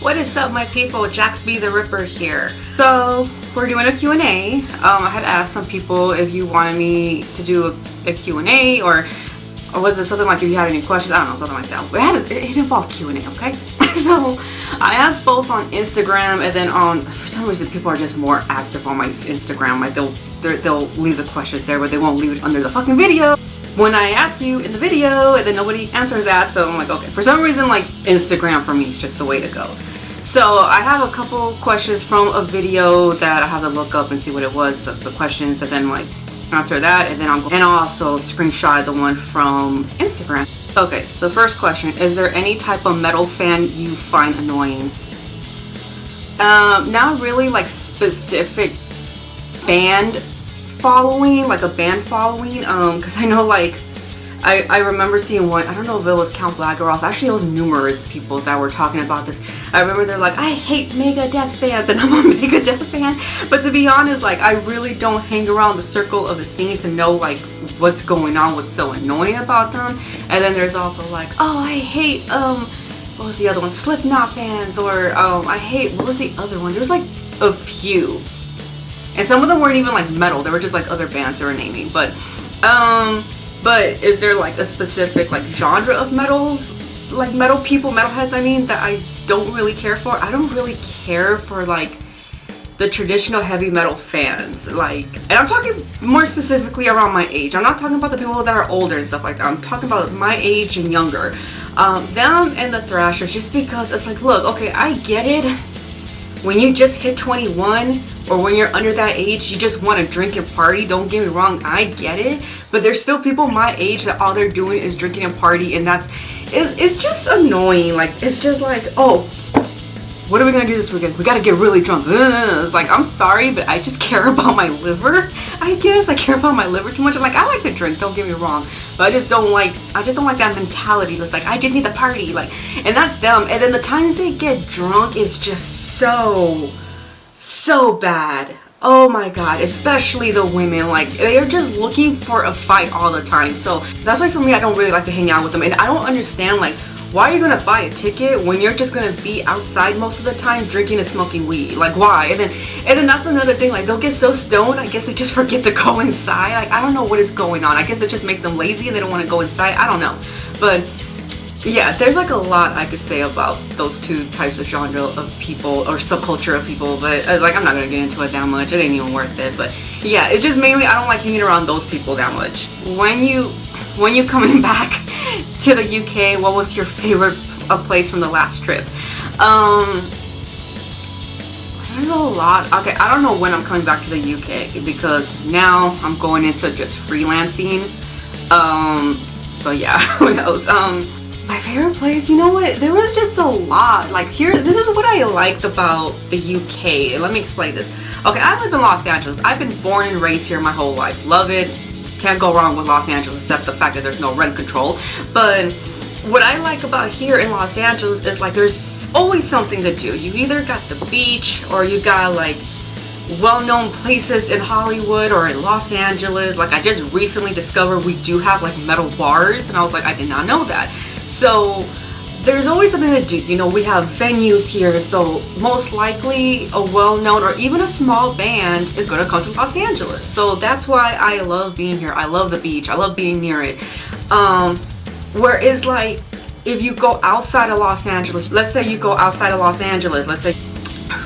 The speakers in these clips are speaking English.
What is up, my people? JaxB.TheRipper here. So we're doing a Q&A. I had asked some people if you wanted me to do a Q&A or was it something like if you had any questions? I don't know, something like that. It involved Q&A, okay? So I asked both on Instagram and then for some reason people are just more active on my Instagram. Like they'll leave the questions there, but they won't leave it under the fucking video when I ask you in the video, and then nobody answers that. So I'm like, okay, for some reason, like Instagram for me is just the way to go. So I have a couple questions from a video that I have to look up and see what it was, the questions, and then like answer that, and then I'll also screenshot the one from Instagram. Okay, so first question, is there any type of metal fan you find annoying? Not really like specific band following, like a band following, because I know like I remember seeing one, I don't know if it was Count Blackeroff, actually it was numerous people that were talking about this. I remember they're like, I hate Megadeth fans, and I'm a Megadeth fan, but to be honest, like I really don't hang around the circle of the scene to know like what's going on, what's so annoying about them. And then there's also like, oh, I hate, what was the other one, Slipknot fans, or I hate, what was the other one, there's like a few. And some of them weren't even like metal, they were just like other bands they were naming, but is there like a specific like genre of metals, like metal people, metalheads I mean, that I don't really care for? I don't really care for like the traditional heavy metal fans, like, and I'm talking more specifically around my age. I'm not talking about the people that are older and stuff like that. I'm talking about my age and younger. Them and the thrashers, just because it's like, look, okay, I get it. When you just hit 21 or when you're under that age, you just want to drink and party. Don't get me wrong, I get it. But there's still people my age that all they're doing is drinking and party, and it's just annoying. Like, it's just like, oh, what are we gonna do this weekend? We gotta get really drunk. It's like, I'm sorry, but I just care about my liver. I guess I care about my liver too much. Like, I like to drink, don't get me wrong, but I just don't like that mentality. It's like, I just need to party, like, and that's them. And then the times they get drunk is just so bad. Oh my god, especially the women, like they're just looking for a fight all the time. So that's why for me, I don't really like to hang out with them, and I don't understand like, why are you gonna buy a ticket when you're just gonna be outside most of the time drinking and smoking weed? Like, why? And then that's another thing, like they'll get so stoned, I guess they just forget to go inside. Like, I don't know what is going on. I guess it just makes them lazy and they don't want to go inside. I don't know, but yeah, there's like a lot I could say about those two types of genre of people or subculture of people, but like I'm not gonna get into it that much. It ain't even worth it. But yeah, it's just mainly I don't like hanging around those people that much. When you coming back to the UK, what was your favorite place from the last trip? There's a lot. Okay, I don't know when I'm coming back to the UK because now I'm going into just freelancing. So yeah, who knows? My favorite place, you know what? There was just a lot. Like here, this is what I liked about the UK. Let me explain this. Okay, I live in Los Angeles. I've been born and raised here my whole life. Love it. Can't go wrong with Los Angeles except the fact that there's no rent control. But what I like about here in Los Angeles is like there's always something to do. You either got the beach or you got like well-known places in Hollywood or in Los Angeles. Like I just recently discovered we do have like metal bars, and I was like, I did not know that. So there's always something to do. You know, we have venues here, so most likely a well-known or even a small band is going to come to Los Angeles. So that's why I love being here. I love the beach. I love being near it. Whereas like if you go outside of Los Angeles, let's say you go outside of Los Angeles, let's say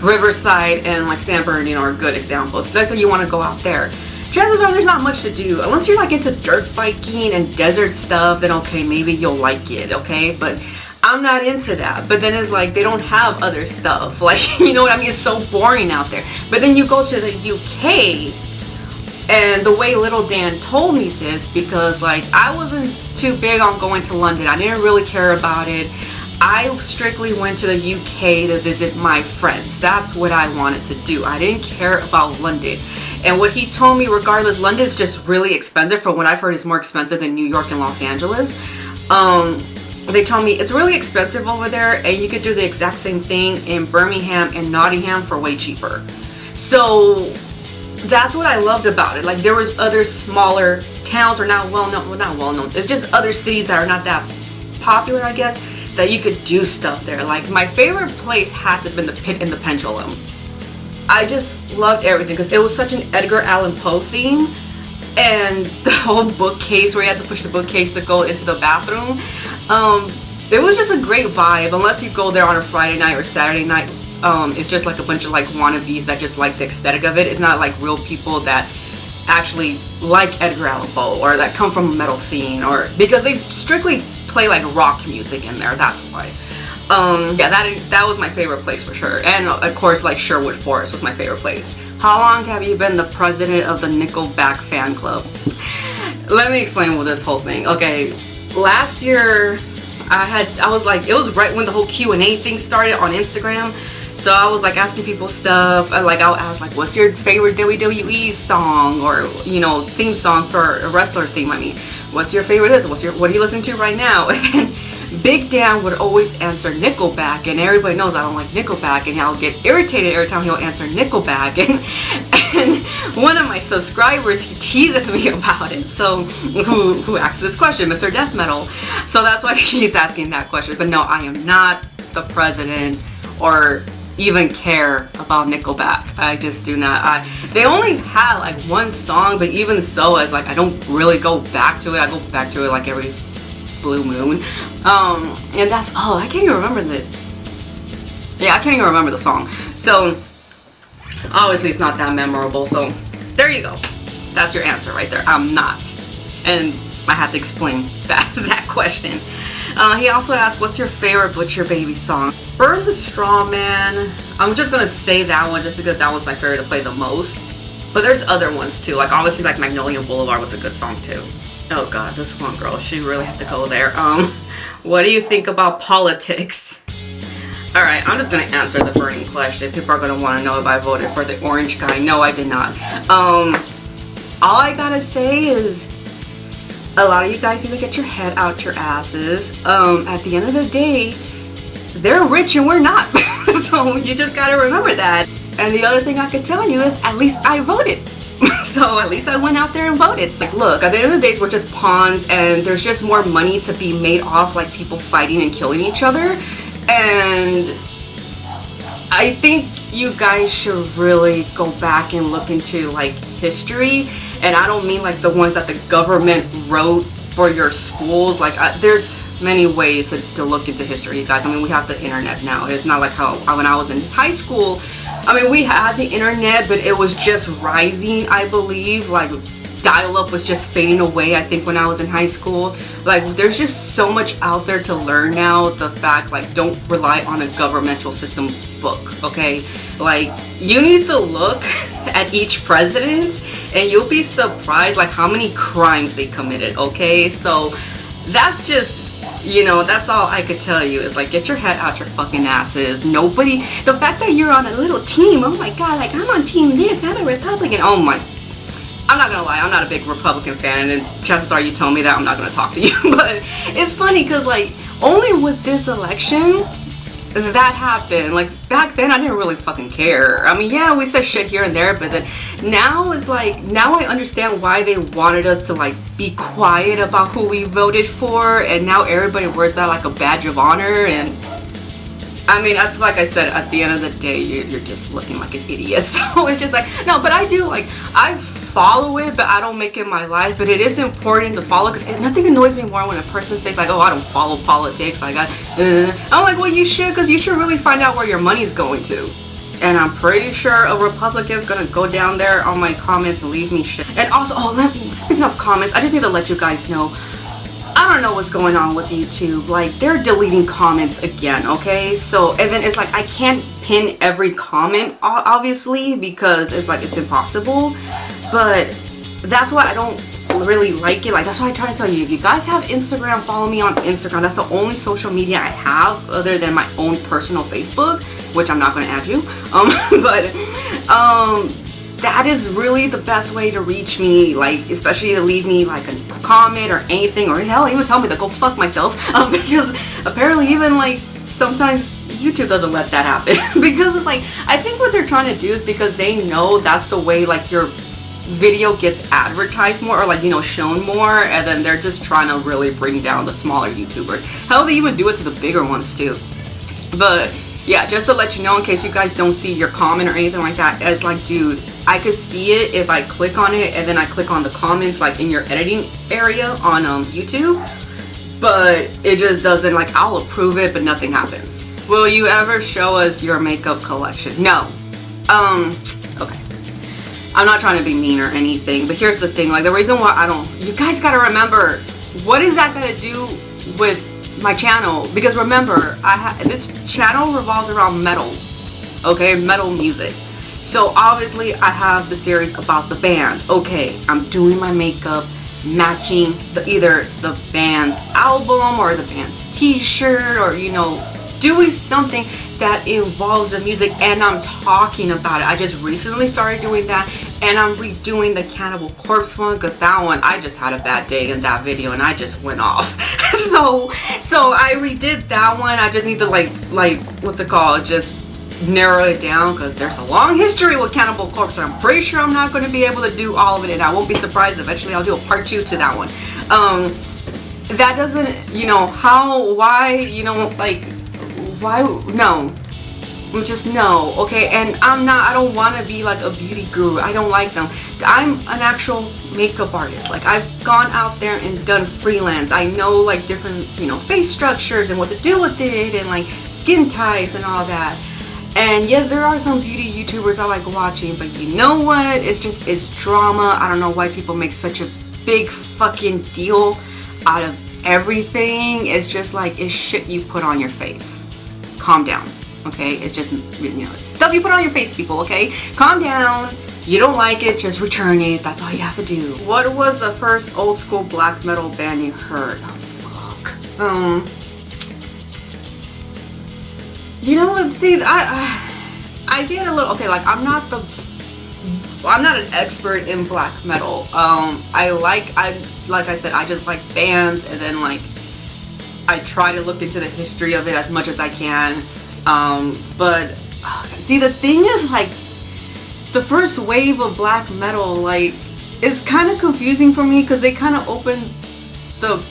Riverside and like San Bernardino are good examples. Let's say you want to go out there. Chances are there's not much to do unless you're like into dirt biking and desert stuff. Then okay, maybe you'll like it, okay? But I'm not into that. But then it's like they don't have other stuff, like, you know what I mean? It's so boring out there. But then you go to the UK, and the way Little Dan told me this, because like I wasn't too big on going to London. I didn't really care about it. I strictly went to the UK to visit my friends. That's what I wanted to do. I didn't care about London. And what he told me, regardless, London's just really expensive. From what I've heard, it's more expensive than New York and Los Angeles. They told me it's really expensive over there, and you could do the exact same thing in Birmingham and Nottingham for way cheaper. So that's what I loved about it. Like there was other smaller towns, or not well known, it's just other cities that are not that popular, I guess, that you could do stuff there. Like, my favorite place had to have been the Pit and the Pendulum. I just loved everything because it was such an Edgar Allan Poe theme, and the whole bookcase where you had to push the bookcase to go into the bathroom. It was just a great vibe, unless you go there on a Friday night or Saturday night. It's just like a bunch of like wannabes that just like the aesthetic of it. It's not like real people that actually like Edgar Allan Poe or that come from a metal scene, or because they strictly play like rock music in there. That's why. Yeah, that was my favorite place for sure. And of course, like Sherwood Forest was my favorite place. How long have you been the president of the Nickelback fan club? Let me explain with this whole thing. Okay, last year I was like, it was right when the whole Q&A thing started on Instagram. So I was like asking people stuff, and like I'll ask like, what's your favorite WWE song, or you know, theme song for a wrestler theme. I mean, what's your favorite this? What are you listening to right now? And then Big Dan would always answer Nickelback, and everybody knows I don't like Nickelback, and I'll get irritated every time he'll answer Nickelback. And one of my subscribers, he teases me about it. So who asks this question, Mr. Death Metal? So that's why he's asking that question. But no, I am not the president or even care about Nickelback. I just do not. They only had like one song, but even so, as like I don't really go back to it. I go back to it like every blue moon. And that's I can't even remember I can't even remember the song. So obviously it's not that memorable. So there you go. That's your answer right there. I'm not. And I had to explain that question. He also asked, what's your favorite Butcher Baby song? Burn the Straw Man. I'm just gonna say that one just because that was my favorite to play the most. But there's other ones too. Like obviously like Magnolia Boulevard was a good song too. Oh god, this one girl, she really had to go there. What do you think about politics? Alright, I'm just gonna answer the burning question. People are gonna wanna know if I voted for the orange guy. No, I did not. All I gotta say is a lot of you guys need to get your head out your asses. At the end of the day, they're rich and we're not. So you just gotta remember that. And the other thing I could tell you is at least I voted. So at least I went out there and voted. It's like, look, at the end of the day, we're just pawns, and there's just more money to be made off like people fighting and killing each other. And I think you guys should really go back and look into like history. And I don't mean like the ones that the government wrote for your schools. Like there's many ways to look into history, you guys. I mean, we have the internet now. It's not like how when I was in high school, I mean, we had the internet, but it was just rising, I believe. Like dial-up was just fading away, I think, when I was in high school. Like there's just so much out there to learn now. The fact, like, don't rely on a governmental system book, okay? Like you need to look at each president and you'll be surprised like how many crimes they committed, okay? So that's just, you know, that's all I could tell you is like, get your head out your fucking asses. Nobody, the fact that you're on a little team, oh my god, like I'm on team this, I'm a Republican, oh my, I'm not gonna lie, I'm not a big Republican fan, and chances are you tell me that I'm not gonna talk to you. But it's funny because like only with this election that happened. Like back then I didn't really fucking care. I mean, yeah, we said shit here and there, but then now it's like, now I understand why they wanted us to like be quiet about who we voted for, and now everybody wears that like a badge of honor. And I mean, like I said, at the end of the day, you're just looking like an idiot. So it's just like, no, but I do like, I follow it, but I don't make it my life. But it is important to follow, because nothing annoys me more when a person says like, oh, I don't follow politics, like I'm like, well, you should, because you should really find out where your money's going to. And I'm pretty sure a Republican's gonna go down there on my comments and leave me shit. And also, speaking of comments, I just need to let you guys know, I don't know what's going on with YouTube. Like, they're deleting comments again, okay? So, and then it's like, I can't pin every comment, obviously, because it's like, it's impossible. But that's why I don't really like it. Like, that's why I try to tell you, if you guys have Instagram, follow me on Instagram. That's the only social media I have other than my own personal Facebook, which I'm not going to add you. That is really the best way to reach me, like, especially to leave me like a comment or anything, or hell, even tell me to go fuck myself, because apparently even like sometimes YouTube doesn't let that happen. Because it's like, I think what they're trying to do is because they know that's the way like your video gets advertised more, or like, you know, shown more, and then they're just trying to really bring down the smaller YouTubers. Hell, they even do it to the bigger ones too. But yeah, just to let you know, in case you guys don't see your comment or anything like that, it's like, dude, I could see it if I click on it and then I click on the comments like in your editing area on YouTube, but it just doesn't, like, I'll approve it but nothing happens. Will you ever show us your makeup collection? No. Okay. I'm not trying to be mean or anything, but here's the thing, like, the reason why I don't, you guys gotta remember, what is that gonna do with my channel? Because remember, this channel revolves around metal, okay, metal music. So obviously I have the series about the band. Okay, I'm doing my makeup matching either the band's album or the band's t-shirt, or, you know, doing something that involves the music, and I'm talking about it. I just recently started doing that, and I'm redoing the Cannibal Corpse one, because that one, I just had a bad day in that video and I just went off. so I redid that one. I just need to like what's it called, just narrow it down, because there's a long history with Cannibal Corpse, and I'm pretty sure I'm not going to be able to do all of it, and I won't be surprised eventually I'll do a part 2 to that one. That doesn't, you know, why, you know, like, why, no, just no, okay? And I don't want to be like a beauty guru. I don't like them. I'm an actual makeup artist. Like, I've gone out there and done freelance. I know, like, different, you know, face structures and what to do with it, and like skin types and all that. And yes, there are some beauty YouTubers I like watching, but you know what? It's drama. I don't know why people make such a big fucking deal out of everything. It's just like, it's shit you put on your face. Calm down, okay? It's just, you know, it's stuff you put on your face, people, okay? Calm down. You don't like it, just return it. That's all you have to do. What was the first old school black metal band you heard? Oh, fuck. You know what? See, I get a little, okay, like, I'm not an expert in black metal. Like I said, I just like bands, and then, like, I try to look into the history of it as much as I can. But see, the thing is, like, the first wave of black metal, like, is kind of confusing for me, because they kind of opened the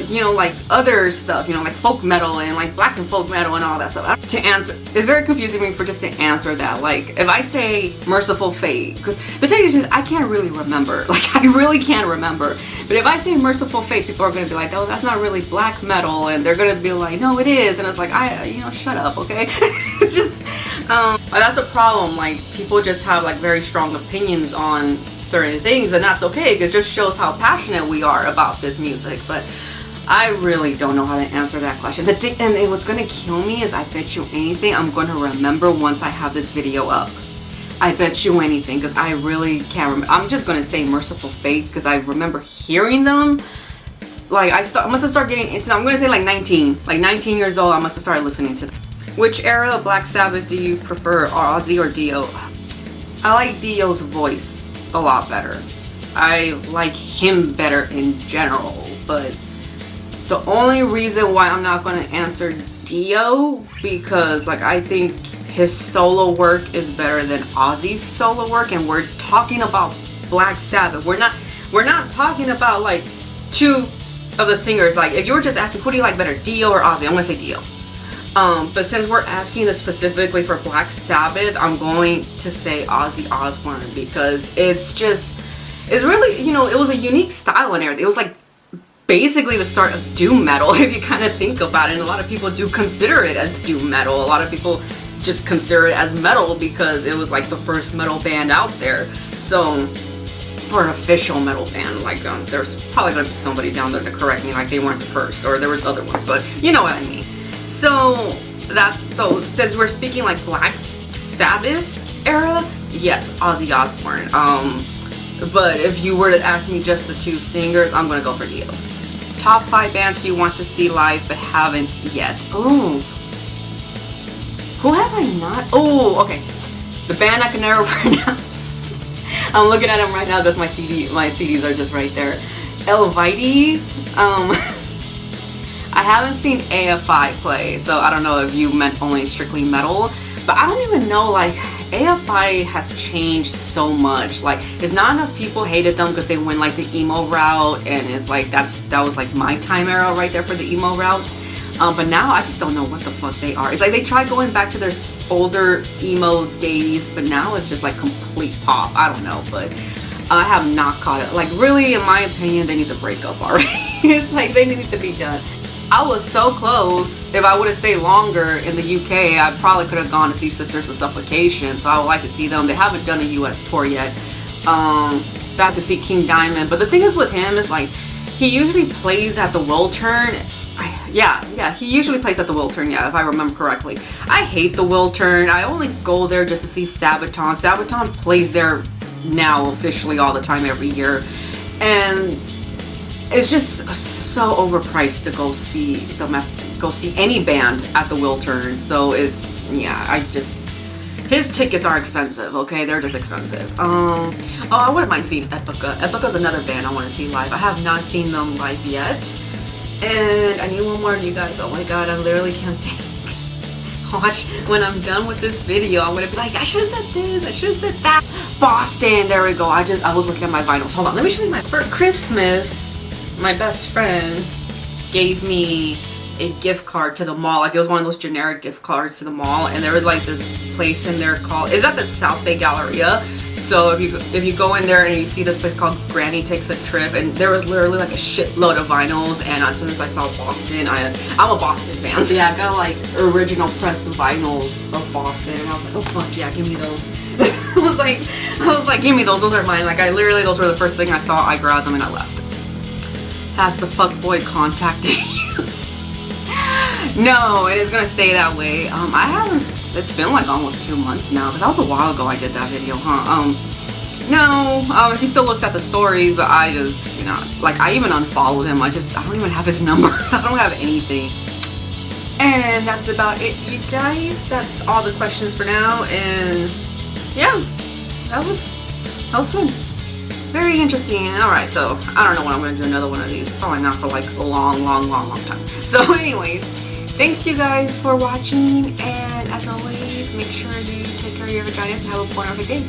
you know, like, other stuff, you know, like folk metal and like black and folk metal and all that stuff. To answer, it's very confusing me for just to answer that. Like, if I say Merciful Fate, because to tell you the truth, I can't really remember. Like, I really can't remember. But if I say Merciful Fate, people are going to be like, oh, that's not really black metal, and they're going to be like, no, it is. And it's like, you know, shut up, okay? It's just, that's a problem. Like, people just have, like, very strong opinions on certain things, and that's okay, because it just shows how passionate we are about this music. But I really don't know how to answer that question. The thing, and what's gonna kill me is, I bet you anything I'm gonna remember once I have this video up. I bet you anything, because I really can't remember. I'm just gonna say Merciful Fate, because I remember hearing them. Like, I must have started getting into them. I'm gonna say like 19 years old. I must have started listening to them. Which era of Black Sabbath do you prefer, Ozzy or Dio? I like Dio's voice a lot better. I like him better in general, but the only reason why I'm not going to answer Dio, because, like, I think his solo work is better than Ozzy's solo work, and we're talking about Black Sabbath. We're not talking about, like, two of the singers. Like, if you were just asking who do you like better, Dio or Ozzy, I'm going to say Dio. But since we're asking this specifically for Black Sabbath, I'm going to say Ozzy Osbourne, because it's really, you know, it was a unique style and everything. It was like basically the start of doom metal, if you kind of think about it. And a lot of people do consider it as doom metal. A lot of people just consider it as metal because it was like the first metal band out there. So, or an official metal band. Like, there's probably gonna be somebody down there to correct me, like they weren't the first, or there was other ones, but you know what I mean. So since we're speaking like Black Sabbath era, yes, Ozzy Osbourne. But if you were to ask me just the two singers, I'm gonna go for Dio. Top 5 bands you want to see live but haven't yet. Oh, who have I not? Oh, okay. The band I can never pronounce. I'm looking at them right now because my CDs are just right there. Elvite. I haven't seen AFI play, so I don't know if you meant only strictly metal, But I don't even know, like, AFI has changed so much. Like, it's not enough people hated them because they went like the emo route, and it's like that was like my time era right there for the emo route. But now I just don't know what the fuck they are. It's like they tried going back to their older emo days, but now it's just like complete pop. I don't know, but I have not caught it. Like, really, in my opinion, they need to break up already. It's like they need to be done. I was so close. If I would have stayed longer in the UK, I probably could have gone to see Sisters of Suffocation. So I would like to see them. They haven't done a US tour yet. I have to see King Diamond. But the thing is with him is like, he usually plays at the Wiltern. Yeah, he usually plays at the Wiltern, yeah, if I remember correctly. I hate the Wiltern. I only go there just to see Sabaton. Sabaton plays there now officially all the time every year. And it's just so overpriced to go see them go see any band at the Wiltern. So it's, yeah, his tickets are expensive, okay? They're just expensive. Oh, I wouldn't mind seeing Epica. Epica's another band I want to see live. I have not seen them live yet. And I need one more, you guys. Oh my god, I literally can't think. Watch, when I'm done with this video, I'm gonna be like, I should have said this, I should have said that. Boston, there we go. I was looking at my vinyls. Hold on, let me show you for Christmas, my best friend gave me a gift card to the mall. Like, it was one of those generic gift cards to the mall, and there was like this place in there called, it's at the South Bay Galleria. So if you go in there and you see this place called Granny Takes a Trip, and there was literally like a shitload of vinyls, and as soon as I saw Boston, I'm a Boston fan. So yeah, I got like original pressed vinyls of Boston, and I was like, oh fuck yeah, give me those. I was like, give me those are mine. Like, those were the first thing I saw, I grabbed them and I left. Has the fuckboy contacted you? No, it is gonna stay that way. I haven't. It's been like almost 2 months now, because that was a while ago I did that video, huh? No. He still looks at the stories, but I just, you know, like, I even unfollowed him. I don't even have his number. I don't have anything. And that's about it, you guys. That's all the questions for now. And yeah, that was fun. Very interesting. Alright, so I don't know when I'm going to do another one of these. Probably not for like a long time. So anyways, thanks you guys for watching. And as always, make sure you take care of your vaginas and have a wonderful day.